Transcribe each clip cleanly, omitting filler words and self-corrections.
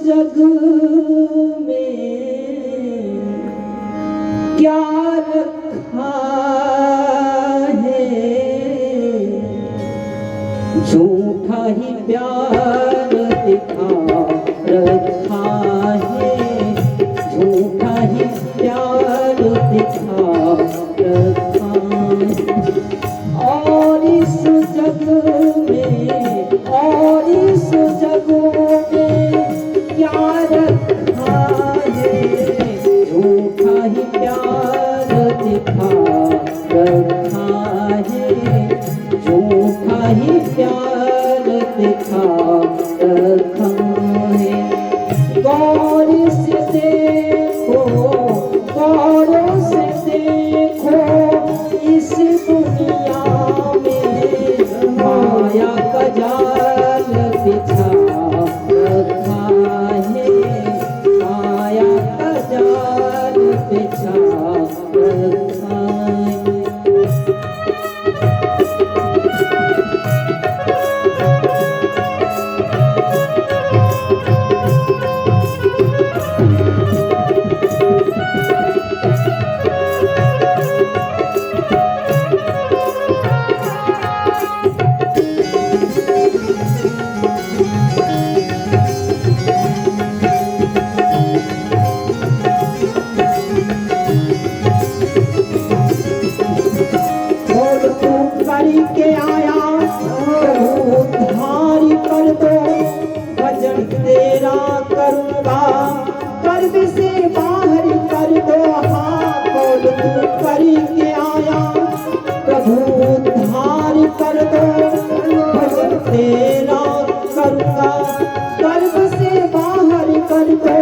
जग में क्या रखा है, झूठा ही प्यार दिखा रखा है, झूठा ही प्यार दिखा रखा है। और इस जग में, और इस जग में क्या रखा है, झूठा ही प्यार दिखा रखा है, झूठा ही प्यार दिखा रखा है। गौर से देखो, गौर से देखो इस दुनिया में माया का जाल बिछा रखा है, माया का जाल बिछा रखा है। के आया प्रभु उद्धार कर दो, भजन तेरा करूँगा, कर्म से बाहर कर दो। हाँ कौन तू करके आया प्रभु उद्धार कर दो, भजन तेरा करूँगा, कर्म से बाहर कर दो।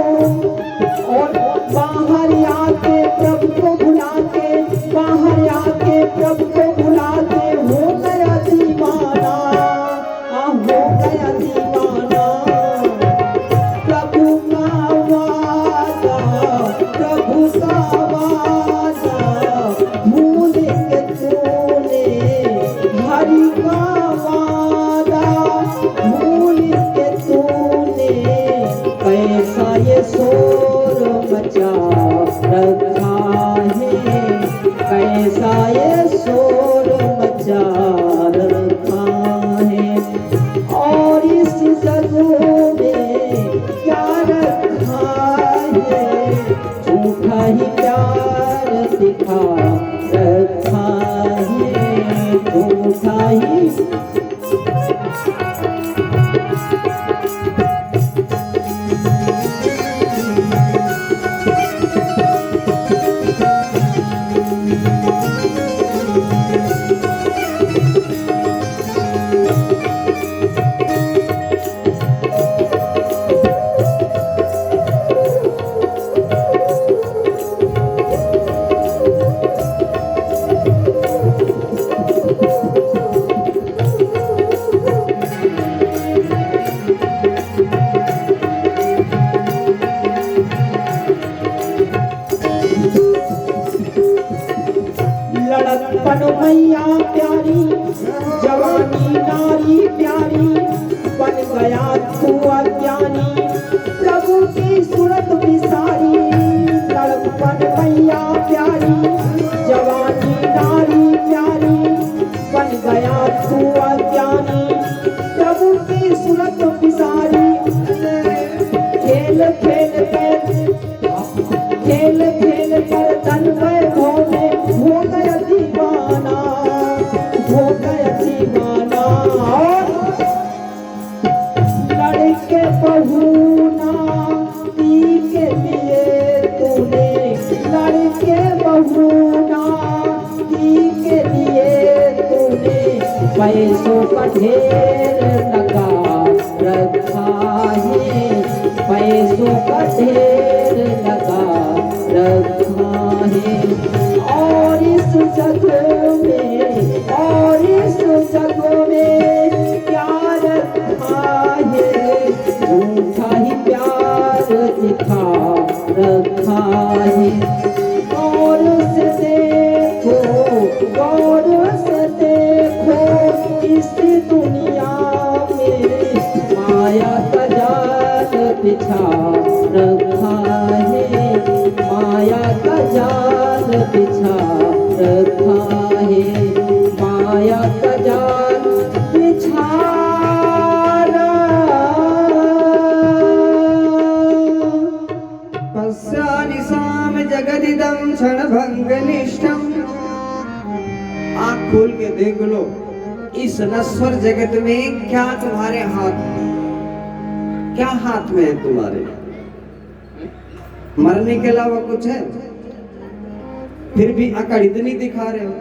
और बाहर आके प्रभु को बुला के, बाहर आके प्रभु को बुला के हो गया दीवाना, हो गया दीवाना। प्रभु का वादा, प्रभु का वादा भूल के तूने, हरि का वादा भूल के तूने, कैसा ये शोर मचा रखा है, कैसा ये शोर मचा रखा है। और इस जग में क्या रखा है, झूठा ही प्यार दिखा रखा है, झूठा ही। लड़कपन मैया प्यारी, जवानी नारी प्यारी, बन गया तू अज्ञानी, प्रभु की सूरत बिसारी। लड़कपन मैया प्यारी, जवानी नारी प्यारी, बन गया तू अज्ञानी, प्रभु की सूरत बिसारी। खेल खेल कर, खेल खेल कर धन वैभव में हो गया दीवाना, हो गया दीवाना। लड़के बहुना पी के लिए तूने, लड़के बहुना पी के लिए तूने, पैसों का ढेर लगा रखा है, पैसों का ढेर लगा रखा है। और इस जग में, और इस जग में क्या रखा है, झूठा ही प्यार दिखा रखा है। गौर से देखो, गौर से देखो इस दुनिया में माया का जाल बिछा रखा है, माया का जाल बिछा रखा है, माया का जाल बिछा पश्यानिशाम जगदिदं क्षणभंगनिष्ठम्। आँख खोल के देख लो इस नश्वर जगत में क्या तुम्हारे हाथ में, क्या हाथ में है तुम्हारे? मरने के अलावा कुछ है? फिर भी अकड़ इतनी दिखा रहे हो।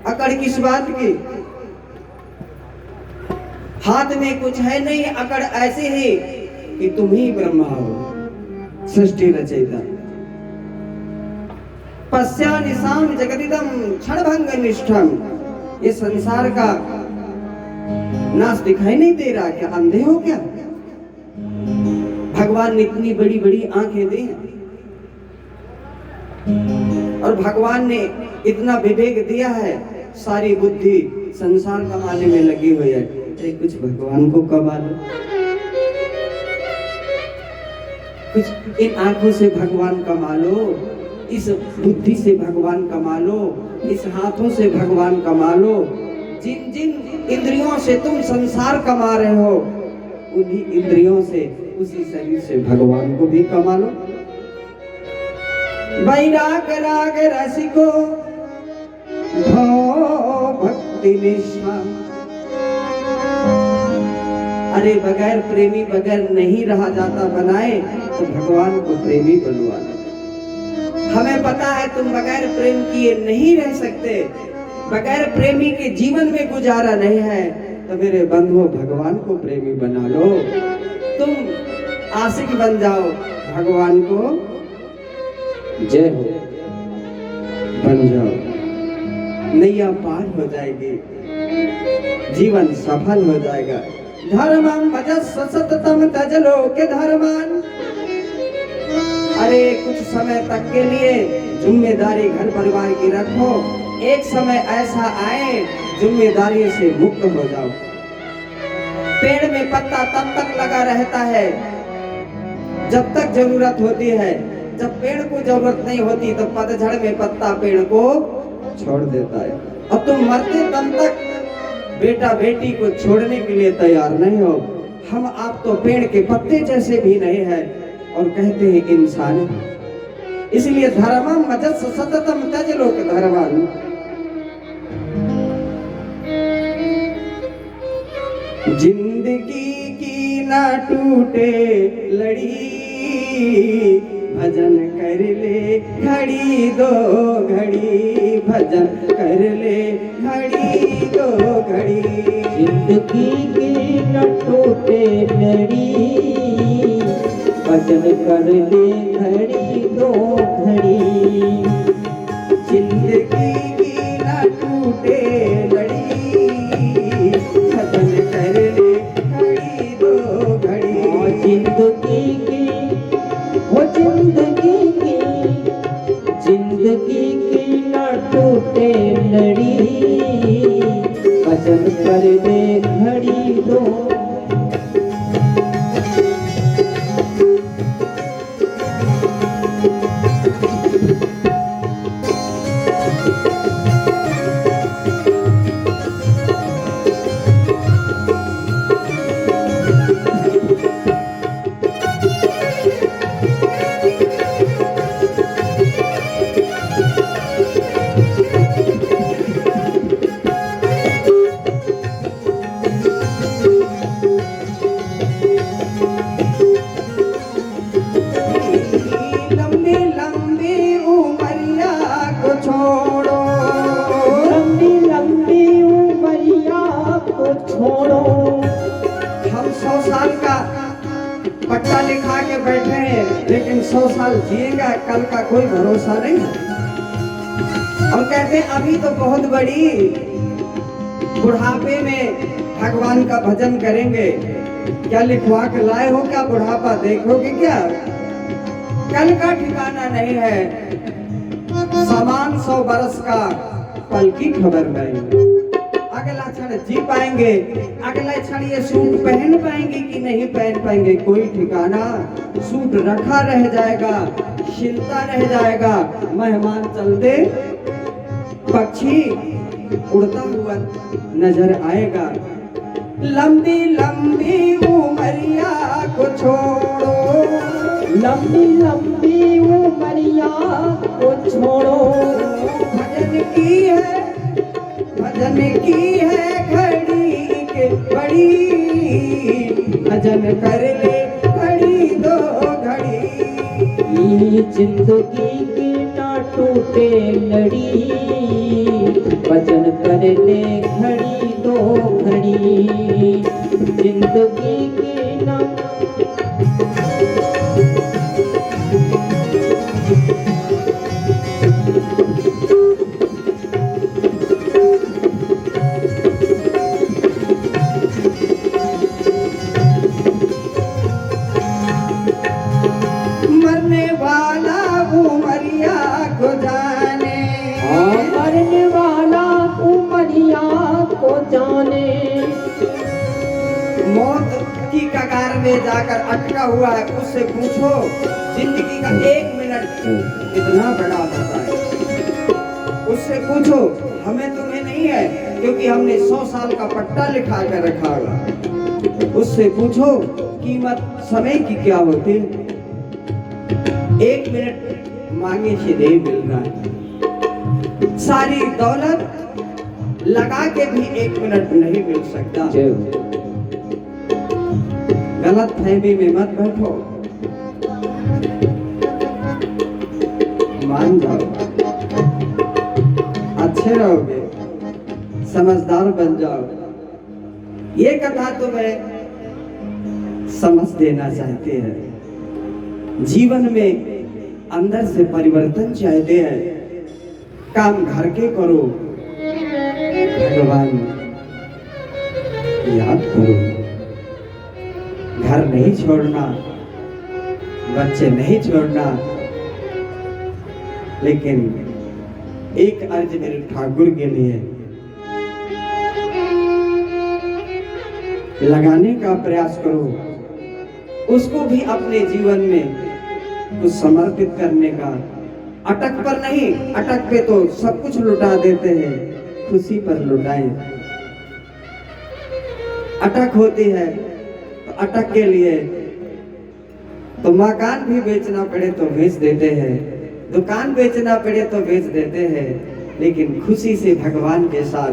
अकड़ किस बात की? हाथ में कुछ है नहीं, अकड़ ऐसे ही कि तुम ही ब्रह्मा हो, सृष्टि रचयिता। पश्यानिशाम जगदिदं क्षणभंग निष्ठम। ये संसार का नाश दिखाई नहीं दे रहा? क्या अंधे हो क्या? भगवान ने इतनी बड़ी बड़ी आंखें दी और भगवान ने इतना विवेक दिया है, सारी बुद्धि संसार कमाने में लगी हुई है। कुछ भगवान को कमा लो, कुछ इन आंखों से भगवान कमा लो, इस बुद्धि से भगवान कमा लो, इस हाथों से भगवान कमा लो। जिन जिन इंद्रियों से तुम संसार कमा रहे हो, उन्हीं इंद्रियों से, उसी शरीर से भगवान को भी कमा लो। वैराग राग रसिको भाव भक्ति निष्ठा। अरे बगैर प्रेमी बगैर नहीं रहा जाता, बनाए तो भगवान को प्रेमी बनवा लो। हमें पता है तुम बगैर प्रेम किए नहीं रह सकते, बगैर प्रेमी के जीवन में गुजारा नहीं है, तो मेरे बंधुओं भगवान को प्रेमी बना लो। तुम आशिक बन जाओ, भगवान को जय हो बन जाओ, नैया पार हो जाएगी, जीवन सफल हो जाएगा। धर्मं भजस्व सततम तज लोके धर्मान्। अरे कुछ समय तक के लिए जिम्मेदारी घर परिवार की रखो, एक समय ऐसा आए जिम्मेदारी से मुक्त हो जाओ। पेड़ में पत्ता तब तक लगा रहता है जब तक जरूरत होती है, जब पेड़ को जरूरत नहीं होती तो पतझड़ में पत्ता पेड़ को छोड़ देता है। और तुम मरते दम तक बेटा बेटी को छोड़ने के लिए तैयार नहीं हो। हम आप तो पेड़ के पत्ते जैसे भी नहीं है और कहते हैं इंसान है। इसलिए धर्मं भजस्व सततम तज लोके धर्मान्। जिंदगी की ना टूटे लड़ी, भजन कर ले घड़ी दो घड़ी, भजन कर ले घड़ी दो घड़ी। जिंदगी की न टूटे लड़ी, भजन कर ले घड़ी दो घड़ी। जिंदगी की न टूटे लड़ी, भजन कर ले घड़ी दो घड़ी। जिंदगी की वो जिंदगी की न टूटे लड़ी, भजन कर ले घड़ी दो। पट्टा लिखा के बैठे हैं, लेकिन 100 साल जिएगा कल का कोई भरोसा नहीं। और कहते हैं अभी तो बहुत बड़ी, बुढ़ापे में भगवान का भजन करेंगे। क्या लिखवा के लाए हो? क्या बुढ़ापा देखोगे क्या? कल का ठिकाना नहीं है। समान 100 बरस का पल की खबर नहीं। अगला क्षण जी पाएंगे, अगला क्षण ये सूट पहन पाएंगे कि नहीं पहन पाएंगे, कोई ठिकाना, सूट रखा रह जाएगा, शिलता रह जाएगा, मेहमान चलते पक्षी उड़ता हुआ नजर आएगा। लंबी लंबी उमरिया को छोड़ो, लंबी लंबी उमरिया को छोड़ो, भजन की है घड़ी के बड़ी, भजन कर ले घड़ी दो घड़ी। ये जिंदगी की ना टूटे लड़ी, भजन कर ले घड़ी दो घड़ी, जिंदगी की ना मरने वाला उमरिया को जाने, मरने वाला उमरिया को जाने, मौत की कगार में जाकर अटका हुआ है, उससे पूछो जिंदगी का 1 मिनट कितना बड़ा होता है। उससे पूछो, हमें तुम्हें नहीं है क्योंकि हमने 100 साल का पट्टा लिखा कर रखा होगा। उससे पूछो कीमत समय की क्या होती है। 1 मिनट मांगे से नहीं मिल रहा है, सारी दौलत लगा के भी 1 मिनट नहीं मिल सकता। गलत फहमी में मत बैठो, मान जाओ, अच्छे रहोगे, समझदार बन जाओ। ये कथा तुम्हें समझ देना चाहते हैं, जीवन में अंदर से परिवर्तन चाहते हैं, काम घर के करो, भगवान याद करो, घर नहीं छोड़ना, बच्चे नहीं छोड़ना। लेकिन एक अर्ज मेरे ठाकुर के लिए लगाने का प्रयास करो, उसको भी अपने जीवन में कुछ समर्पित करने का। अटक पर नहीं, अटक पे तो सब कुछ लुटा देते हैं, खुशी पर लुटाएं। अटक होती है तो अटक के लिए तो मकान भी बेचना पड़े तो बेच देते हैं, दुकान बेचना पड़े तो बेच देते हैं, लेकिन खुशी से भगवान के साथ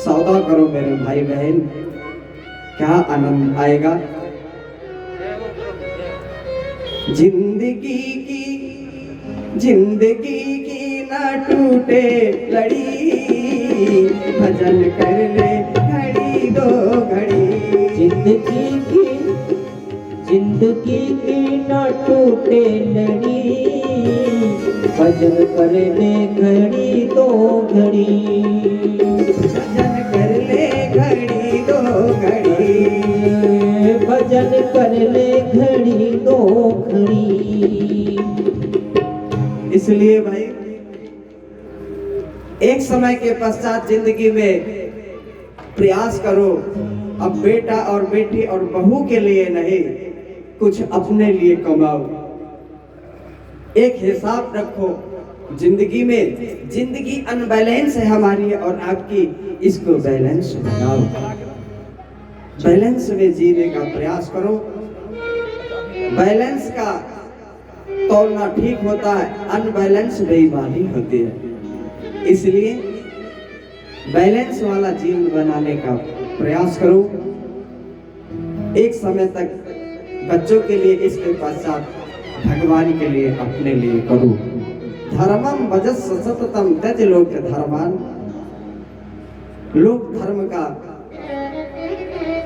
सौदा करो मेरे भाई बहन, क्या आनंद आएगा। जिंदगी की ना टूटे लड़ी, भजन कर ले घड़ी दो घड़ी। जिंदगी की ना टूटे लड़ी, भजन कर ले घड़ी दो घड़ी, भजन कर ले घड़ी दो घड़ी, भजन कर ले घड़ी दो घड़ी। इसलिए भाई एक समय के पश्चात जिंदगी में प्रयास करो, अब बेटा और बेटी और बहू के लिए नहीं, कुछ अपने लिए कमाओ। एक हिसाब रखो, जिंदगी में जिंदगी अनबैलेंस है हमारी और आपकी, इसको बैलेंस बनाओ, बैलेंस में जीने का प्रयास करो। बैलेंस का तोड़ना ठीक होता है, अनबैलेंस बेईमानी होती है। इसलिए बैलेंस वाला जीवन बनाने का प्रयास करो। एक समय तक बच्चों के लिए, इसके पश्चात भगवान के लिए, अपने लिए करो। धर्मम भजस सततम त्यज लोक धर्मान, लोक धर्म का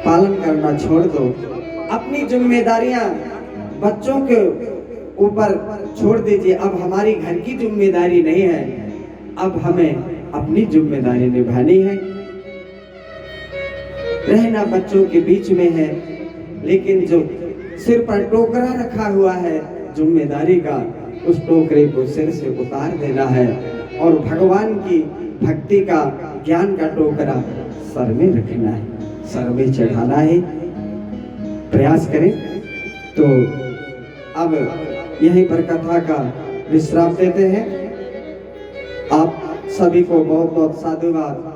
पालन करना छोड़ दो, अपनी जिम्मेदारियां बच्चों के ऊपर छोड़ दीजिए। अब हमारी घर की जिम्मेदारी नहीं है, अब हमें अपनी जिम्मेदारी निभानी है। रहना बच्चों के बीच में है, लेकिन जो सिर पर टोकरा रखा हुआ है जिम्मेदारी का, उस टोकरे को सिर से उतार देना है और भगवान की भक्ति का, ज्ञान का टोकरा सर में रखना है, सर में चढ़ाना है। प्रयास करें। तो अब यहीं पर कथा का विश्राम देते हैं। आप सभी को बहुत बहुत साधुवाद।